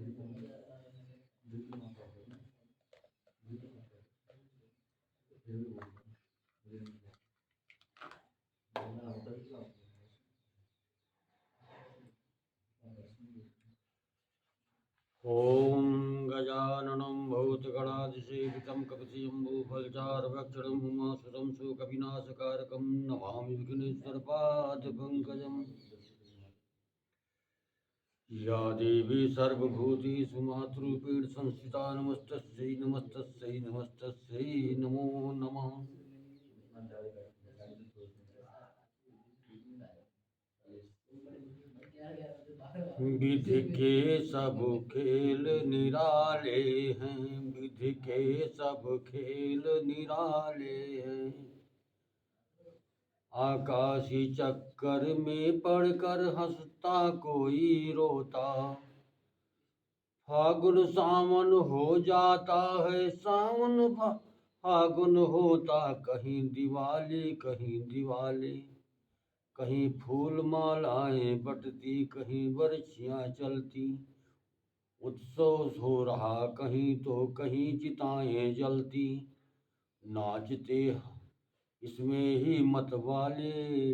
ओम गजाननं भूतगणाधिसेवितं कपिशम्भूफलचारुभक्षणं उमासुतं शोकविनाशकारकं नमामि विघ्नेश्वरपादपङ्कजम्। या देवी सर्वभूतेषु मातृरूपेण संस्थिता नमस्तस्यै नमस्तस्यै नमस्तस्यै नमो नमः। विधि के सब खेल निराले हैं, विधि के सब खेल निराले हैं। आकाशी चक्कर में पड़कर हंसता कोई रोता, फागुन सावन हो जाता है, सावन फागुन होता। कहीं दिवाली कहीं दिवाली, कहीं फूल मालाएं बटती, कहीं बरछियां चलती। उत्सव हो रहा कहीं तो कहीं चिताएं जलती। नाचते इसमें ही मतवाले,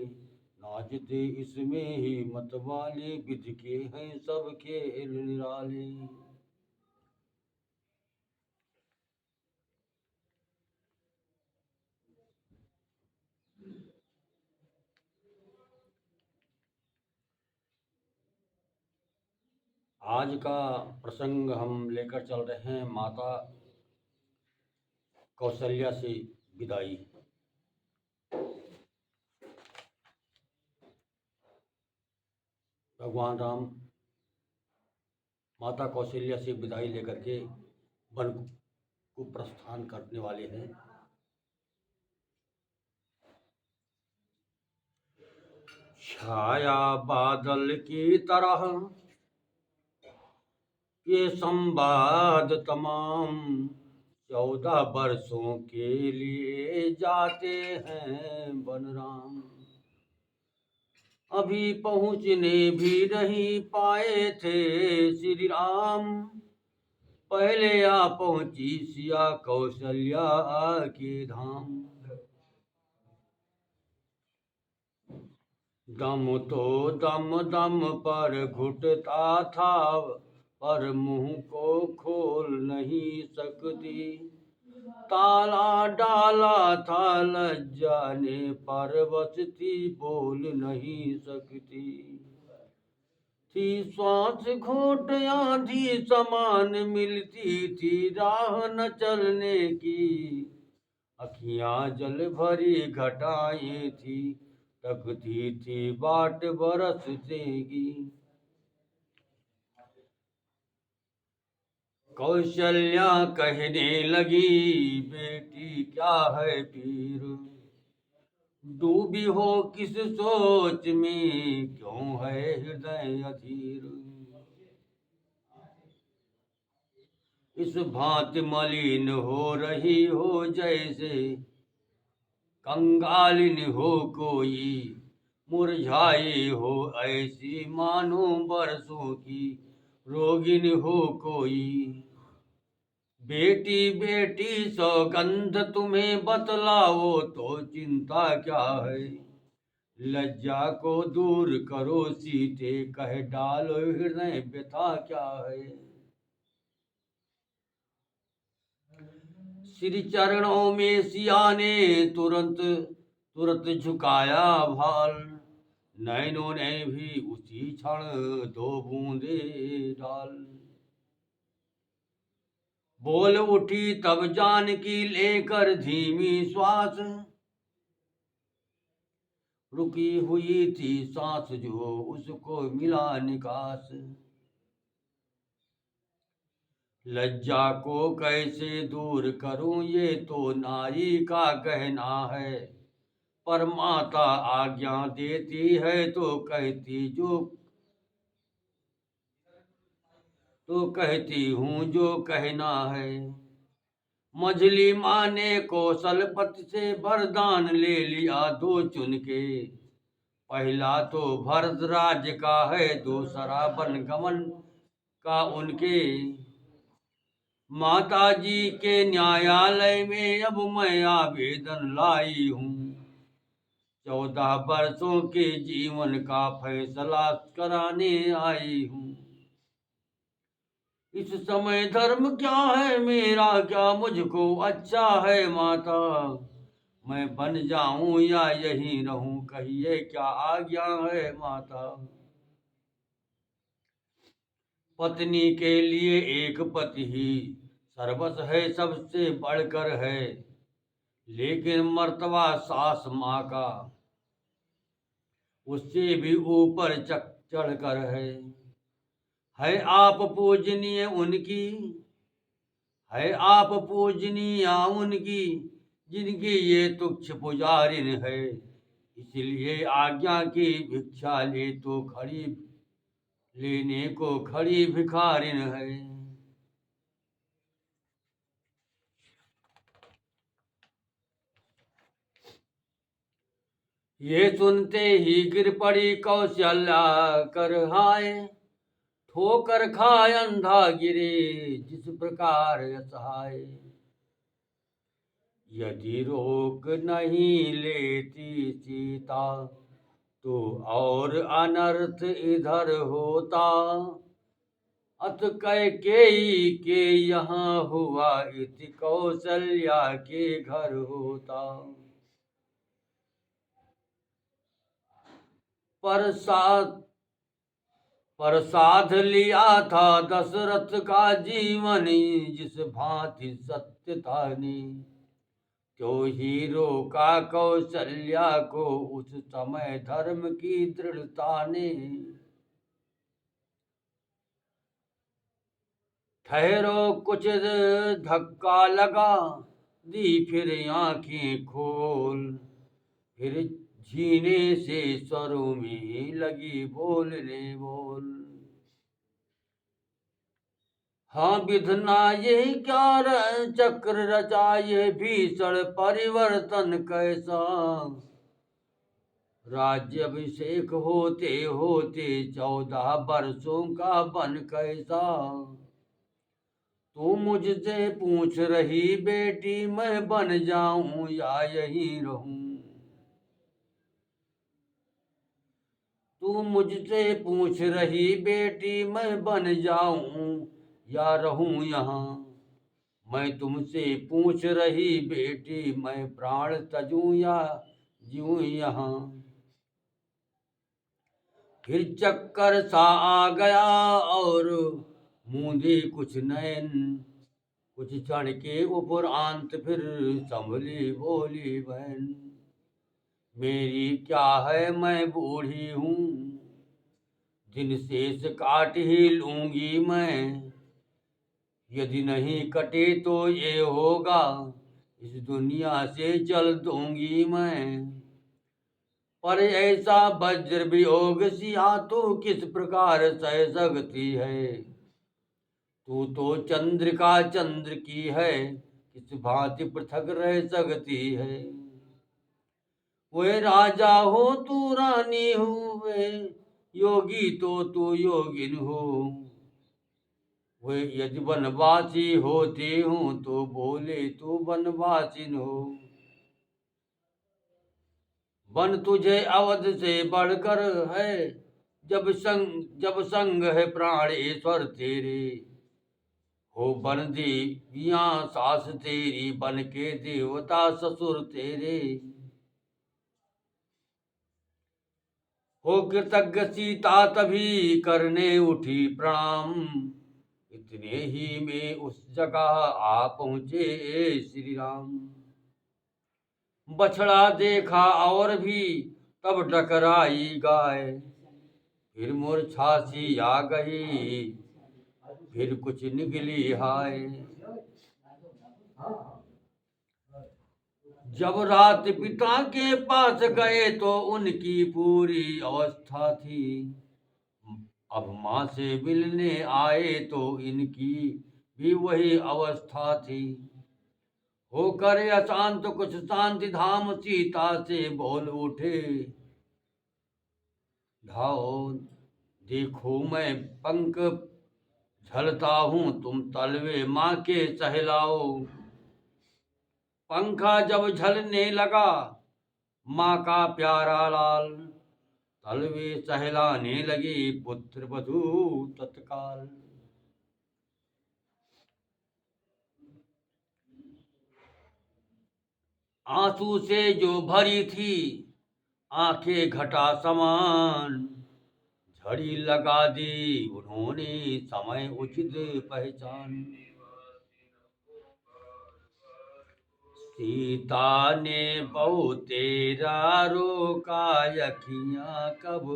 नाचते इसमें ही मतवाले, विधि के हैं सब खेल निराले। आज का प्रसंग हम लेकर चल रहे हैं माता कौशल्या से विदाई। भगवान राम माता कौशल्या से विदाई लेकर के वन को प्रस्थान करने वाले हैं। छाया बादल की तरह ये संवाद तमाम, 14 वर्षों के लिए जाते हैं बनराम। अभी पहुँचने भी नहीं पाए थे श्री राम, पहले आ पहुँची सिया कौशल्या के धाम। दम तो दम दम पर घुटता था, पर मुंह को खोल नहीं सकती। ताला डाला था लज्जा ने, पर बचती बोल नहीं सकती। थी श्वास घोट आंधी समान मिलती थी राह न चलने की। अखियां जल भरी घटाएं थी, तकती थी बाट बरस देगी। कौशल्या कहने लगी, बेटी क्या है पीर, डूबी हो किस सोच में, क्यों है हृदय अधीर। इस भांति मलिन हो रही हो जैसे, कंगालिन हो कोई, मुरझाई हो ऐसी मानो बरसों की, रोगिन हो कोई। बेटी बेटी सौगंध तुम्हें बतलाओ तो चिंता क्या है, लज्जा को दूर करो सीते, कह डालो हृदय व्यथा क्या है। श्री चरणों में सिया ने तुरंत तुरंत झुकाया भाल, नैनों ने भी उसी क्षण 2 बूंदे डाल। बोल उठी तब जानकी लेकर धीमी श्वास, रुकी हुई थी सांस जो उसको मिला निकास। लज्जा को कैसे दूर करूं, ये तो नारी का गहना है, पर माता आज्ञा देती है तो कहती हूँ जो कहना है। मझली माँ ने कौशलपति से वरदान ले लिया 2 चुन के, पहला तो भरद्वाज का है, दूसरा वनगमन का उनके। माता जी के न्यायालय में अब मैं आवेदन लाई हूँ। 14 वर्षों के जीवन का फैसला कराने आई हूँ। इस समय धर्म क्या है मेरा, क्या मुझको अच्छा है माता। मैं बन जाऊं या यहीं रहूं, कहिए क्या आज्ञा है माता। पत्नी के लिए एक पति ही सर्वस्व है, सबसे बढ़कर है। लेकिन मर्तबा सास माँ का उससे भी ऊपर चढ़ कर है आप पूजनीय उनकी, है आप पूजनीय उनकी, जिनकी ये तुच्छ पुजारिन है। इसलिए आज्ञा की भिक्षा लेने को खड़ी भिखारिन है। ये सुनते ही गिर पड़ी कौशल्या कर हाय। ठोकर खाए अंधा गिरे जिस प्रकार असहाय। यदि रोक नहीं लेती सीता, तो और अनर्थ इधर होता। अत कैकेयी के यहाँ हुआ, इति कौशल्या के घर होता। पर साध लिया था दशरथ का जीवन, जिस भांति सत्य था ने। क्यों ही रोका कौशल्या को उस समय धर्म की दृढ़ता ने। ठहरो कुछ धक्का लगा, दी फिर आंखें खोल। फिर झीने से स्वरों में लगी बोलने बोल। हाँ विधना ये क्या चक्र रचा, ये भीषण परिवर्तन कैसा। राज्याभिषेक होते होते 14 वर्षों का बन कैसा। तू मुझसे पूछ रही बेटी, मैं बन जाऊं या यहीं रहूं। तू मुझसे पूछ रही बेटी, मैं बन जाऊं या रहूं यहाँ। मैं तुमसे पूछ रही बेटी, मैं प्राण तजूं या जीऊं यहाँ। फिर चक्कर सा आ गया और मूंदी कुछ नयन। कुछ क्षण के उपरांत फिर संभली बोली बहन। मेरी क्या है, मैं बूढ़ी हूँ, दिन शेष काट ही लूंगी मैं। यदि नहीं कटे तो ये होगा, इस दुनिया से चल दूंगी मैं। पर ऐसा वज्र वियोग सिया तू किस प्रकार सह सकती है। तू तो चंद्रिका चंद्र की है, किस भांति पृथक रह सकती है। वे राजा हो तू रानी हो, वे योगी तो तू योगिन हो। वे यदि वनवासी होते हूँ, तो बोले तू वनवासिन हो। वन तुझे अवध से बढ़कर है, जब संग है प्राणेश्वर तेरे। हो बन देवियां सास तेरी, बन के देवता ससुर तेरे। हो कृतज्ञ सीता तभी करने उठी प्रणाम। इतने ही में उस जगह आ पहुंचे श्री राम। बछड़ा देखा और भी तब डकराई गाय। फिर मूर्छा सी आ गई, फिर कुछ निकली हाय। जब रात पिता के पास गए तो उनकी पूरी अवस्था थी। अब माँ से मिलने आए तो इनकी भी वही अवस्था थी। होकर अशांत कुछ शांति धाम, सीता से बोल उठे धाओ। देखो मैं पंख झलता हूँ तुम तलवे माँ के सहलाओ। पंखा जब झलने लगा माँ का प्यारा लाल, तलवे सहलाने लगे पुत्र वधू तत्काल। आंसू से जो भरी थी आंखें घटा समान, झड़ी लगा दी उन्होंने समय उचित पहचान। सीता ने बहु तेरा रोका, अखियां कब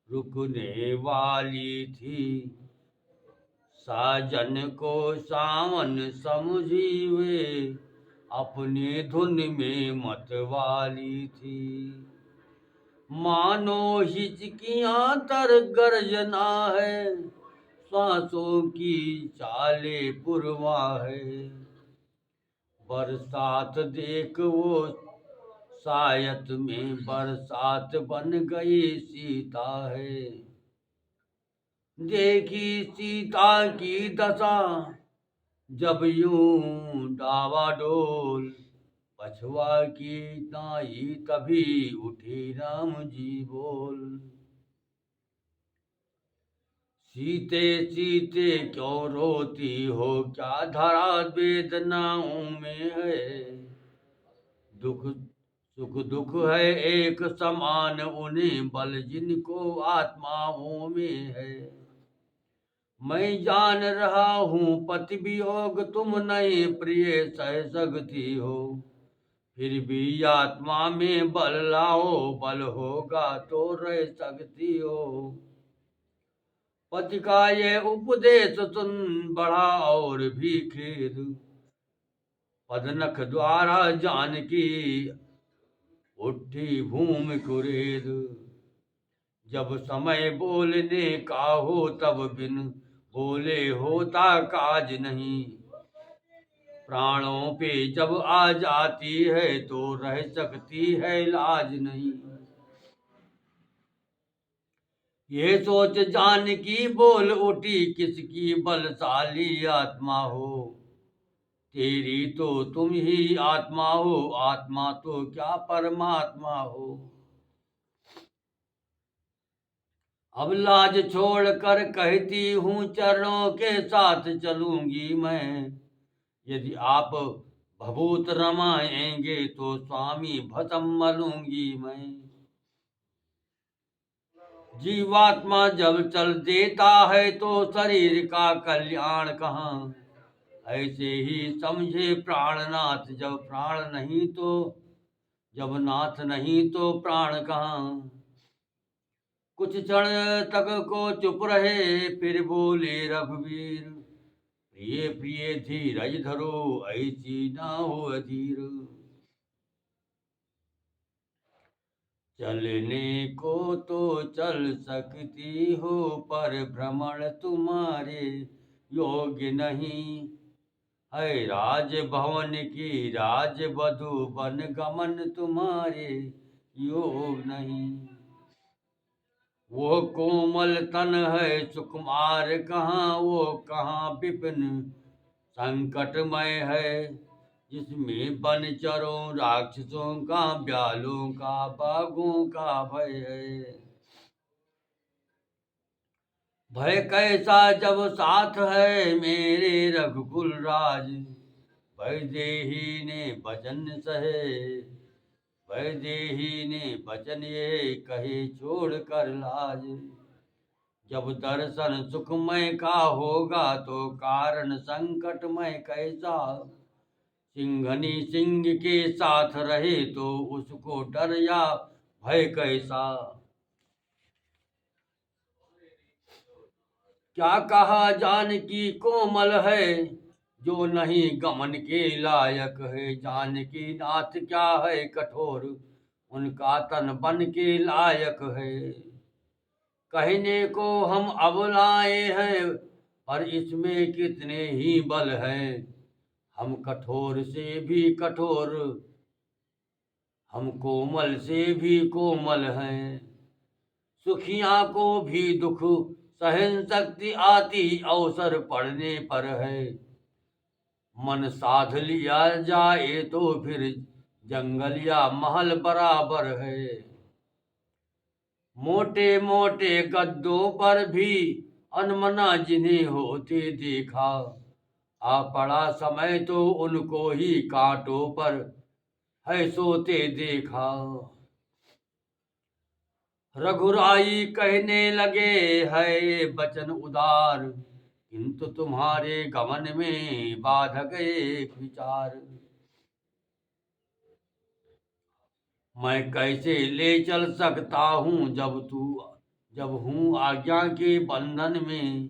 रुकने वाली थी। साजन को सावन समझी वे अपने धुन में मतवाली थी। मानो हिचकियां तर गर्जना है, सांसों की चाले पुरवा है। बरसात देख वो सायत में बरसात बन गई सीता है। देखी सीता की दशा जब यूं डावाडोल, पछुआ की नाई तभी उठी राम जी बोल। सीते सीते क्यों रोती हो, क्या धरा वेदनाओं में है। दुख सुख दुख है एक समान उन्हें, बल जिनको आत्माओं में है। मैं जान रहा हूँ पति वियोग तुम नहीं प्रिय सह सकती हो। फिर भी आत्मा में बल लाओ, बल होगा तो रह सकती हो। पति का ये उपदेश सुन बढ़ा और भी खेद, पदनख द्वारा जानकी उठी भूमि कुरेद। जब समय बोलने का हो तब बिन बोले होता काज नहीं। प्राणों पे जब आ जाती है तो रह सकती है लाज नहीं। ये सोच जानकी बोल उठी, किसकी बलशाली आत्मा हो। तेरी तो तुम ही आत्मा हो, आत्मा तो क्या परमात्मा हो। अब लाज छोड़ कर कहती हूँ चरणों के साथ चलूंगी मैं। यदि आप भभूत रमाएंगे तो स्वामी भसम मलूंगी मैं। जीवात्मा जब चल देता है तो शरीर का कल्याण कहाँ। ऐसे ही समझे प्राणनाथ, जब प्राण नहीं तो जब नाथ नहीं तो प्राण कहाँ। कुछ क्षण तक को चुप रहे फिर बोले रघुवीर, प्रिय प्रिय धीरज धरो ऐसी ना हो अधीर। चलने को तो चल सकती हो पर भ्रमण तुम्हारे योग्य नहीं है। राज भवन की राज वधु बन गमन तुम्हारे योग नहीं। वो कोमल तन है सुकुमार कहाँ, वो कहाँ विपिन संकटमय है। जिसमें बनचरों राक्षसों का ब्यालों का बाघों का भय है। भय कैसा जब साथ है मेरे रघुकुल राज। वैदेही ने वचन सहे, वैदेही ने वचन ये कहे छोड़ कर लाज। जब दर्शन सुखमय का होगा तो कारण संकटमय कैसा। सिंघनी सिंह के साथ रहे तो उसको डर या भय कैसा। क्या कहा जानकी कोमल है जो नहीं गमन के लायक है। जानकी नाथ क्या है कठोर, उनका तन बन के लायक है। कहने को हम अब लाए हैं पर इसमें कितने ही बल हैं। हम कठोर से भी कठोर, हम कोमल से भी कोमल हैं। सुखिया को भी दुख सहन शक्ति आती अवसर पड़ने पर है। मन साध लिया जाए तो फिर जंगल या महल बराबर है। मोटे मोटे गद्दों पर भी अनमना जिन्हें होते देखा, आ पड़ा समय तो उनको ही कांटों पर है सोते देखा। रघुराई कहने लगे है वचन उदार, किंतु तुम्हारे गमन में बाधक एक विचार। मैं कैसे ले चल सकता हूँ जब हूँ आज्ञा के बंधन में।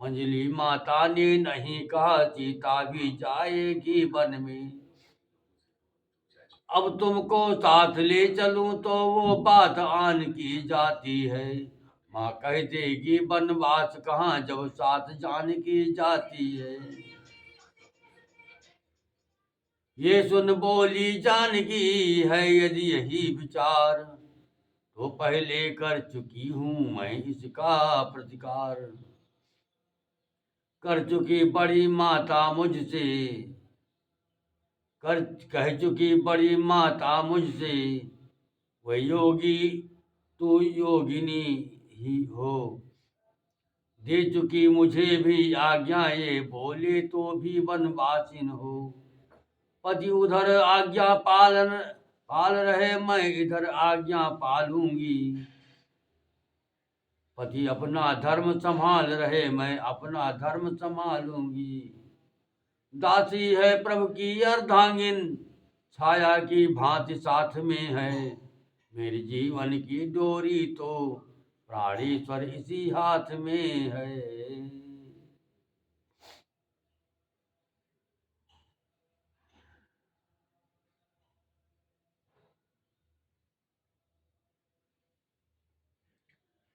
मंजली माता ने नहीं कहा सीता भी जाएगी वन में। अब तुमको साथ ले चलूं तो वो बात आन की जाती है। माँ कह देगी वनवास कहाँ जब साथ जान की जाती है। ये सुन बोली जानकी है यदि यही विचार, तो पहले कर चुकी हूँ मैं इसका प्रतिकार। कर चुकी बड़ी माता मुझसे, कर कह चुकी बड़ी माता मुझसे, वह योगी तू योगिनी ही हो। दे चुकी मुझे भी आज्ञा ये बोले तो भी वनवासिन हो। पति उधर आज्ञा पाल रहे मैं इधर आज्ञा पालूंगी। पति अपना धर्म संभाल रहे मैं अपना धर्म संभालूंगी। दासी है प्रभु की अर्धांगिन, छाया की भांति साथ में है। मेरे जीवन की डोरी तो प्राणेश्वर इसी हाथ में है।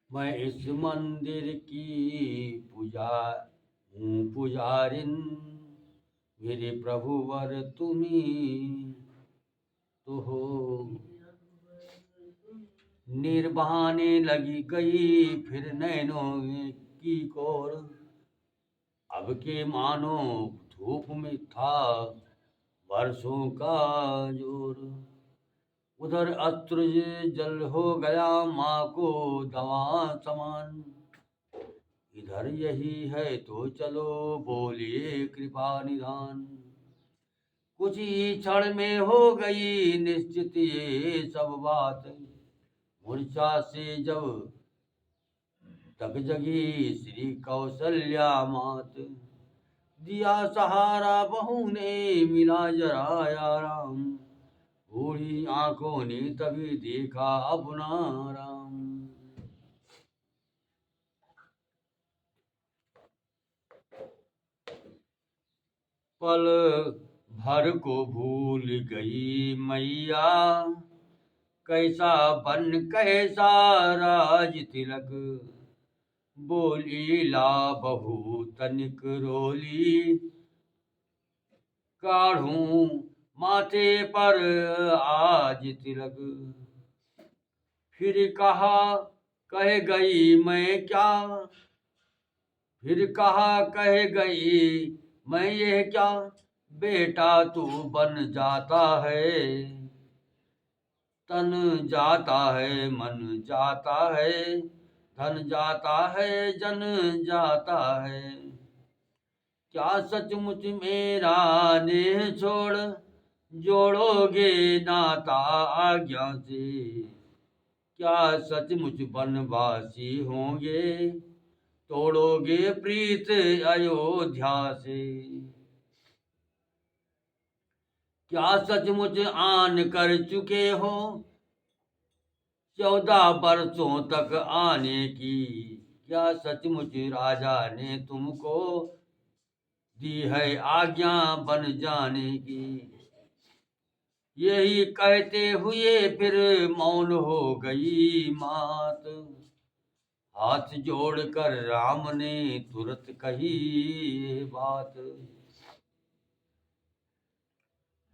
मैं इस मंदिर की पूजा हूँ पुजारिन, मेरे प्रभुवर तुम्ही तो हो। नीर बहाने लगी गई फिर नैनों की कोर, अब के मानो धूप में था वर्षों का जोर। उधर अस्त्र जल हो गया माँ को दवा समान, इधर यही है तो चलो बोलिए कृपा निधान। कुछ ही क्षण में हो गई निश्चित ये सब बात, मूर्छा से जब तक जगी श्री कौशल्या मात। दिया सहारा बहू ने मिला जरा आराम, बूढ़ी आंखों ने तभी देखा अपना राम। पल भर को भूल गई मैया, कैसा बन कैसा राज तिलक। बोली ला बहू तनिक रोली, काढ़ूं माथे पर आज तिलक। फिर कहा कह गई मैं क्या, फिर कहा कह गई मैं ये क्या। बेटा तू बन जाता है, तन जाता है मन जाता है, धन जाता है जन जाता है। क्या सचमुच मेरा नेह छोड़ जोड़ोगे नाता आज्ञा से। क्या सचमुच बनवासी होंगे तोड़ोगे प्रीत अयोध्या से। क्या सचमुच आन कर चुके हो 14 वर्षों तक आने की। क्या सचमुच राजा ने तुमको दी है आज्ञा बन जाने की। यही कहते हुए फिर मौन हो गई मात, हाथ जोड़कर राम ने तुरंत कही ये बात।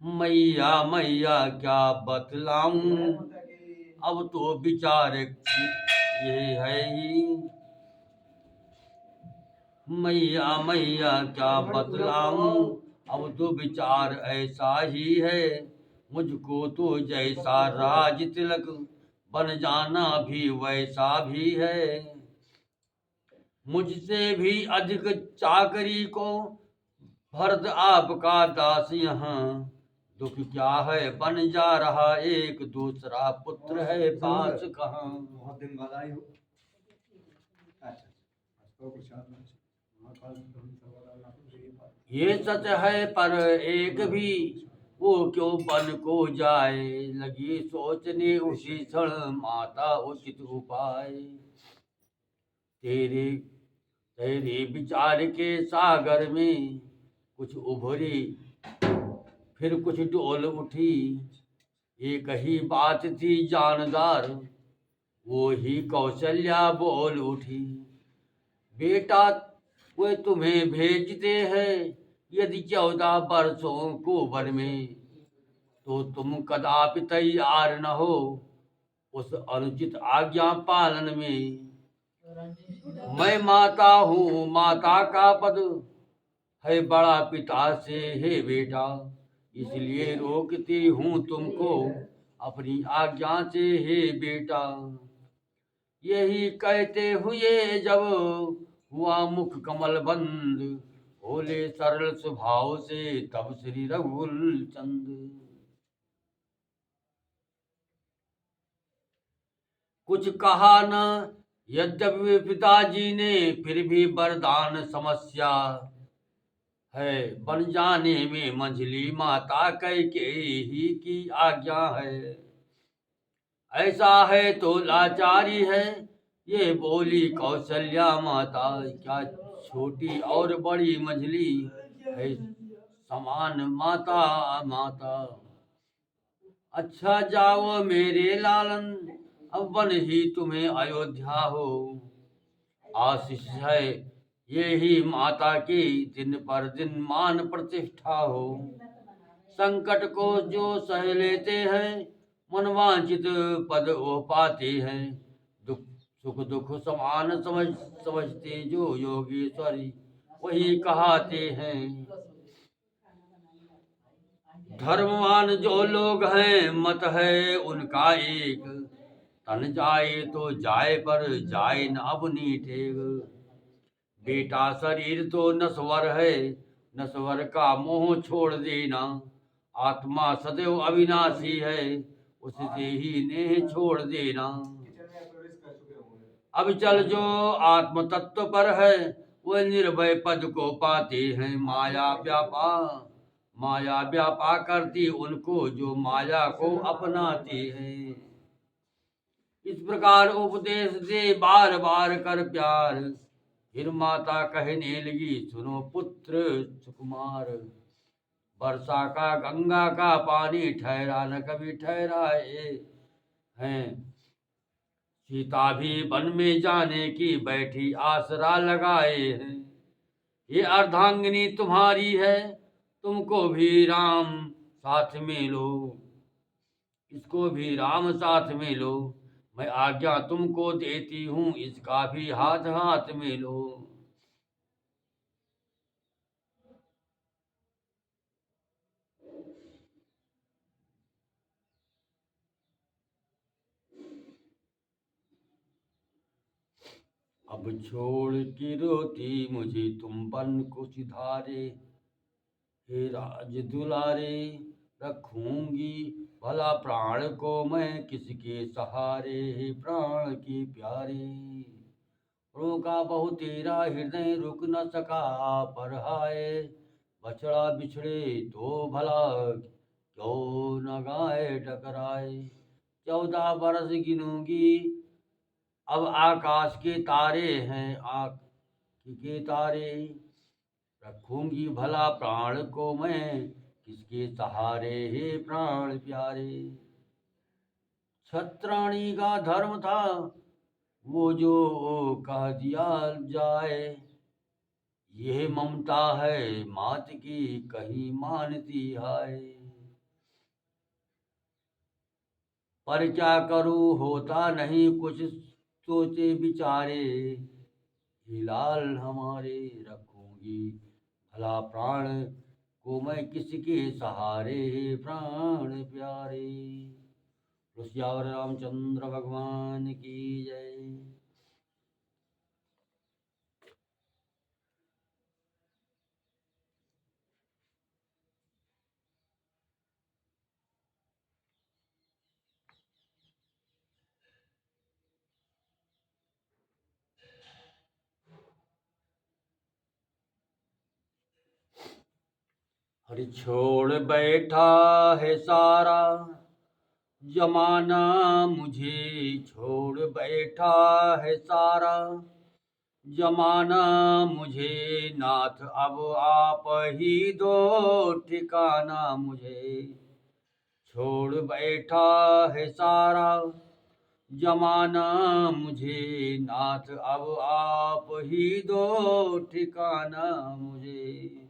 मैया मैया क्या बतलाऊं, अब तो विचार ये है ही। मैया मैया क्या बतलाऊं, अब तो विचार ऐसा ही है, मुझको तो जैसा राज तिलक बन जाना भी वैसा भी है। मुझसे भी अधिक चाकरी को फर्ज आपका दास यहाँ, दुख क्या है बन जा रहा एक, दूसरा पुत्र है पास कहाँ। बहुत दिन बाद आई हो। अच्छा, तो कुछ ये सच है पर एक भी, वो क्यों बन को जाए, लगी सोचने उसी क्षण माता उचित उपाय। तेरे तेरे विचार के सागर में कुछ उभरी, फिर कुछ डोल उठी, एक ही बात थी जानदार, वो ही कौशल्या बोल उठी। बेटा वे तुम्हें भेजते हैं, यदि 14 वर्षों को वन में, तो तुम कदापि तैयार न हो उस अनुचित आज्ञा पालन में। मैं माता हूँ, माता का पद है बड़ा पिता से हे बेटा, इसलिए रोकती हूँ तुमको अपनी आज्ञा से हे बेटा। यही कहते हुए जब हुआ मुख कमल बंद, बोले सरल स्वभाव से तब श्री रघुकुल चंद। कुछ कहा न यद्यपि पिताजी ने, फिर भी वरदान समस्या है, बन जाने में मंझली माता कैकेयी की आज्ञा है। ऐसा है तो लाचारी है, ये बोली कौशल्या माता, क्या छोटी और बड़ी मंझली है समान माता माता। अच्छा जाओ मेरे लालन, अब बन ही तुम्हें अयोध्या हो, आशीष है ये ही माता की दिन पर दिन मान प्रतिष्ठा हो। संकट को जो सह लेते हैं, मनवांचित पद वो पाते हैं, दुख सुख दुख समान समझते जो योगेश्वरी वही कहाते हैं। धर्मवान जो लोग हैं मत है उनका एक, तन जाए तो जाए पर जाए न अपनी टेक। बेटा शरीर तो नश्वर है, नश्वर का मोह छोड़ देना, आत्मा सदैव अविनाशी है, उससे ही नेह छोड़ देना। अब चल जो आत्म तत्व पर है, वह निर्भय पद को पाते हैं। माया व्यापा करती उनको जो माया को अपनाते हैं। इस प्रकार उपदेश दे बार बार कर प्यार, फिर माता कहने लगी सुनो पुत्र सुकुमार। वर्षा का गंगा का पानी ठहरा न कभी ठहराए हैं, सीता भी वन में जाने की बैठी आसरा लगाए हैं। ये अर्धांगिनी तुम्हारी है, तुमको भी राम साथ में लो, इसको भी राम साथ में लो। मैं आज्ञा तुमको देती हूँ, इसका भी हाथ हाथ में लो। अब छोड़ की रोती मुझे तुम बन को सिधारे, हे राज दुलारे, रखूंगी भला प्राण को मैं किसके सहारे, हे प्राण के प्यारे। रोका बहु तेरा हृदय रुक न सका, पर हाय बछड़ा बिछड़े तो भला क्यों न गाय टकराए। 14 बरस गिनूंगी अब आकाश के तारे हैं, आँख के तारे, रखूंगी भला प्राण को मैं किसके सहारे, हे प्राण प्यारे। छत्राणी का धर्म था वो जो कह दिया जाए, यह ममता है मात की कहीं मानती है। पर क्या करूं होता नहीं कुछ सोचे विचारे, ही लाल हमारे रखूंगी, भला प्राण को मैं किसके सहारे, प्राण प्यारे। सियावर रामचंद्र भगवान की जय। हरि छोड़ बैठा है सारा जमाना, मुझे छोड़ बैठा है सारा जमाना, मुझे नाथ अब आप ही दो ठिकाना, मुझे छोड़ बैठा है सारा जमाना, मुझे नाथ अब आप ही दो ठिकाना, मुझे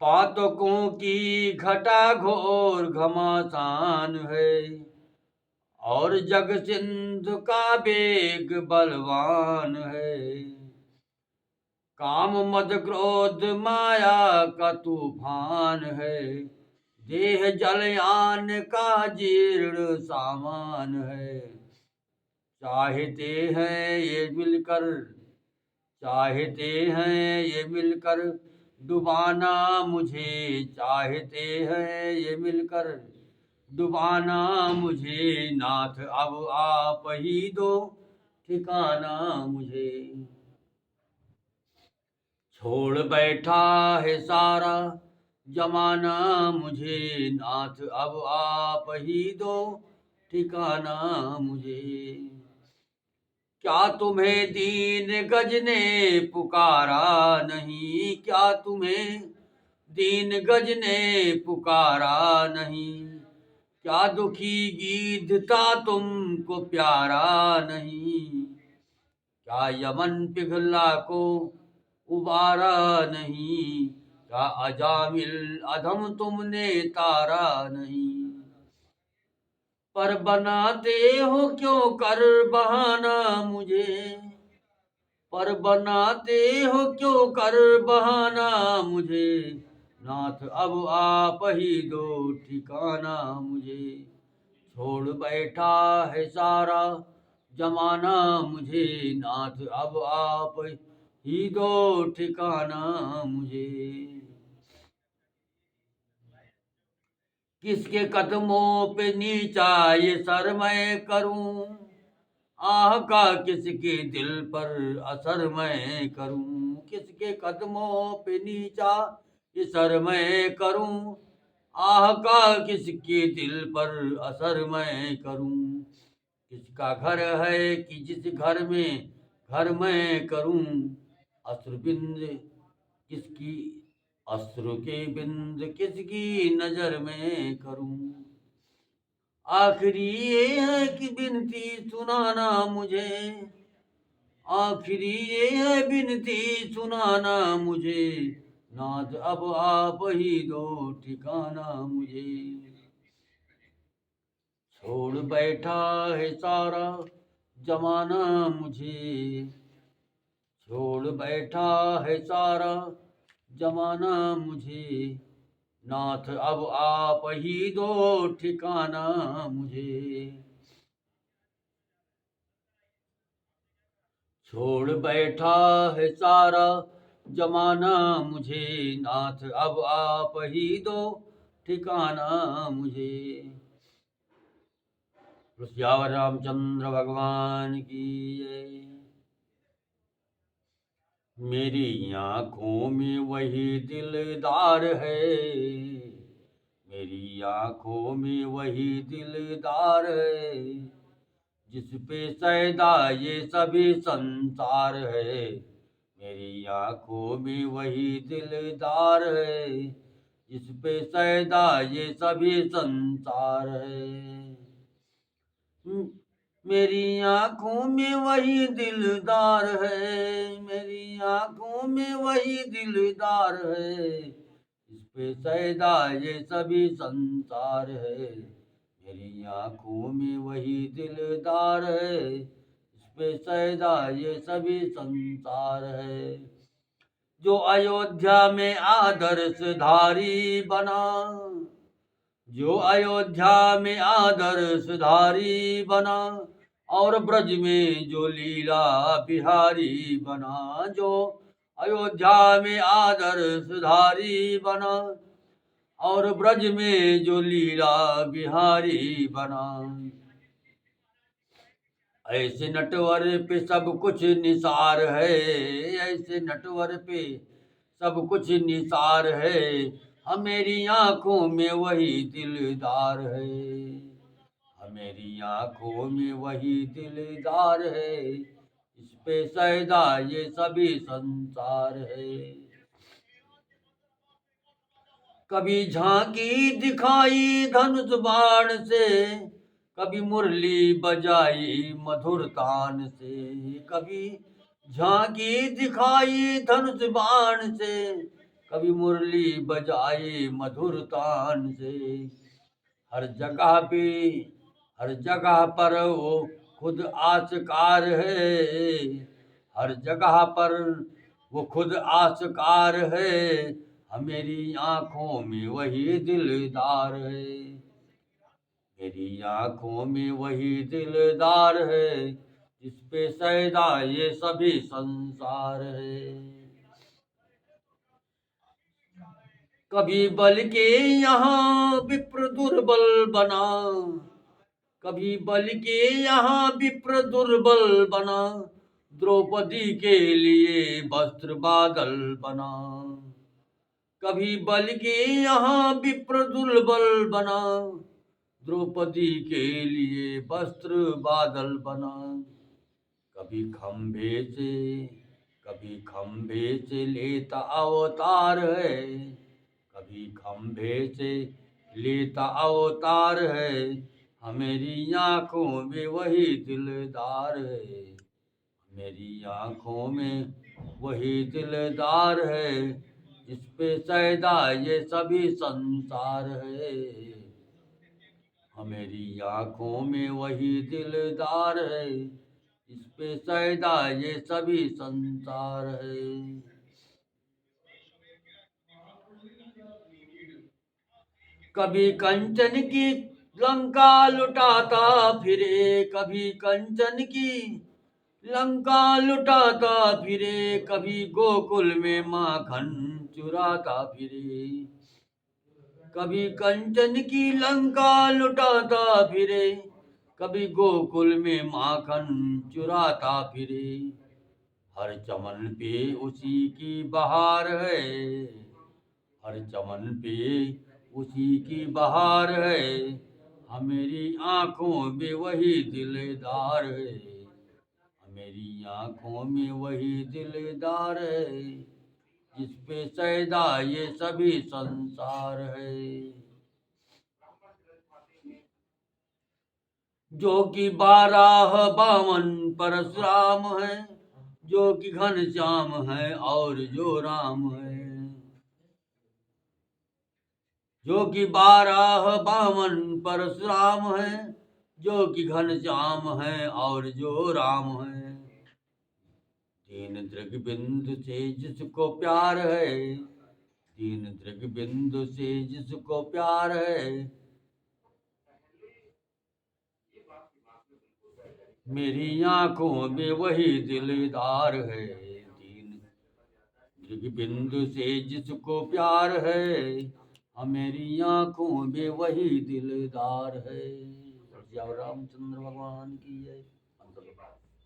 पातकों की घटा घोर घमासान है, और जग सिंधु का वेग बलवान है, काम मद क्रोध माया का तूफान है, देह जलयान का जीर्ण सामान है, चाहते हैं ये मिलकर, चाहते हैं ये मिलकर डुबाना, मुझे चाहते हैं ये मिलकर डुबाना, मुझे नाथ अब आप ही दो ठिकाना, मुझे छोड़ बैठा है सारा जमाना, मुझे नाथ अब आप ही दो ठिकाना, मुझे क्या तुम्हें दीन गज ने पुकारा नहीं, क्या तुम्हें दीन गज ने पुकारा नहीं, क्या दुखी गीधता तुमको प्यारा नहीं, क्या यमन पिघला को उबारा नहीं, क्या अजामिल अधम तुमने तारा नहीं, पर बनाते हो क्यों कर बहाना मुझे, पर बनाते हो क्यों कर बहाना मुझे, नाथ अब आप ही दो ठिकाना, मुझे छोड़ बैठा है सारा जमाना, मुझे नाथ अब आप ही दो ठिकाना, मुझे किसके कदमों पे नीचा ये सर मैं करूं, आह का किसके दिल पर असर मैं करूं, किसके कदमों पे नीचा ये सर मैं करूं, आह का किसके दिल पर असर मैं करूं, किसका घर है कि जिस घर में घर मैं करूं, अश्रु बिंद किसकी, अश्रु के बिंद किसकी नजर में करूं, आखिरी ये है कि बिनती सुनाना मुझे, आखिरी ये है बिनती सुनाना मुझे, नाथ अब आप ही दो ठिकाना, मुझे छोड़ बैठा है सारा जमाना, मुझे छोड़ बैठा है सारा जमाना, मुझे नाथ अब आप ही दो ठिकाना, मुझे छोड़ बैठा है सारा जमाना, मुझे नाथ अब आप ही दो ठिकाना, मुझे सियावर रामचंद्र भगवान की जय। मेरी आँखों में वही दिलदार है, मेरी आँखों में वही दिलदार है, जिस पे सैदा ये सभी संसार है, मेरी आँखों में वही दिलदार है, जिस पे सैदा ये सभी संसार है, मेरी आँखों में वही दिलदार है, मेरी आँखों में वही दिलदार है, इस पे सैदा ये सभी संसार है, मेरी आँखों में वही दिलदार है, इस पे सैदा ये सभी संसार है। जो अयोध्या में आदर्श धारी बना, जो अयोध्या में आदर्श धारी बना, और ब्रज में जो लीला बिहारी बना। जो अयोध्या में आदर्श धारी बना, और ब्रज में जो लीला बिहारी बना। ऐसे नटवर पे सब कुछ निसार है, ऐसे नटवर पे सब कुछ निसार है। मेरी आंखों में वही दिलदार है, मेरी आंखों में वही दिलदार है। इस पे सैदा ये सभी संसार है। कभी झांकी दिखाई धनुष बाण से, कभी मुरली बजाई मधुर तान से। कभी झांकी दिखाई धनुष बाण से, कभी मुरली बजाई मधुर तान से। हर जगह पे, हर जगह पर वो खुद आशकार है, हर जगह पर वो खुद आशकार है। मेरी आंखों में वही दिलदार है, मेरी आंखों में वही दिलदार है। जिस पे सैदा ये सभी संसार है। कभी बल के यहाँ विप्र दुर्बल बना, कभी बल के यहाँ विप्र दुर्बल बना। द्रौपदी के लिए वस्त्र बादल बना, कभी बल के यहाँ विप्र दुर्बल बना। द्रौपदी के लिए वस्त्र बादल बना। कभी खंभे से, कभी खंभे से लेता अवतार है, कभी खंभे से लेता अवतार है। मेरी आंखों में वही दिलदार है, मेरी आंखों में वही दिलदार है। जिस पे सैदा ये सभी संसार है। मेरी आंखों में वही दिलदार है। इस पे सैदा ये सभी संसार है। कभी कंचन की लंका लुटाता फिरे, कभी कंचन की लंका लुटाता फिरे। कभी गोकुल में माखन चुराता फिरे, कभी कंचन की लंका लुटाता फिरे। कभी गोकुल में माखन चुराता फिरे। हर चमन पे उसी की बहार है, हर चमन पे उसी की बहार है। मेरी आंखों में वही दिलदार है, मेरी आंखों में वही दिलदार है। जिस पे सैदा ये सभी संसार है। जो कि 12 बावन परशुराम है, जो कि घनश्याम है और जो राम है। जो कि 12 बावन परशुराम है, जो कि घनश्याम है और जो राम है। दीन दृग बिंदु से जिसको प्यार है, दीन दृग बिंदु से जिसको प्यार है। मेरी आंखों में वही दिलदार है, दीन दृग बिंदु से जिसको प्यार है। मेरी आंखों में वही दिलदार है। रामचंद्र भगवान की जय।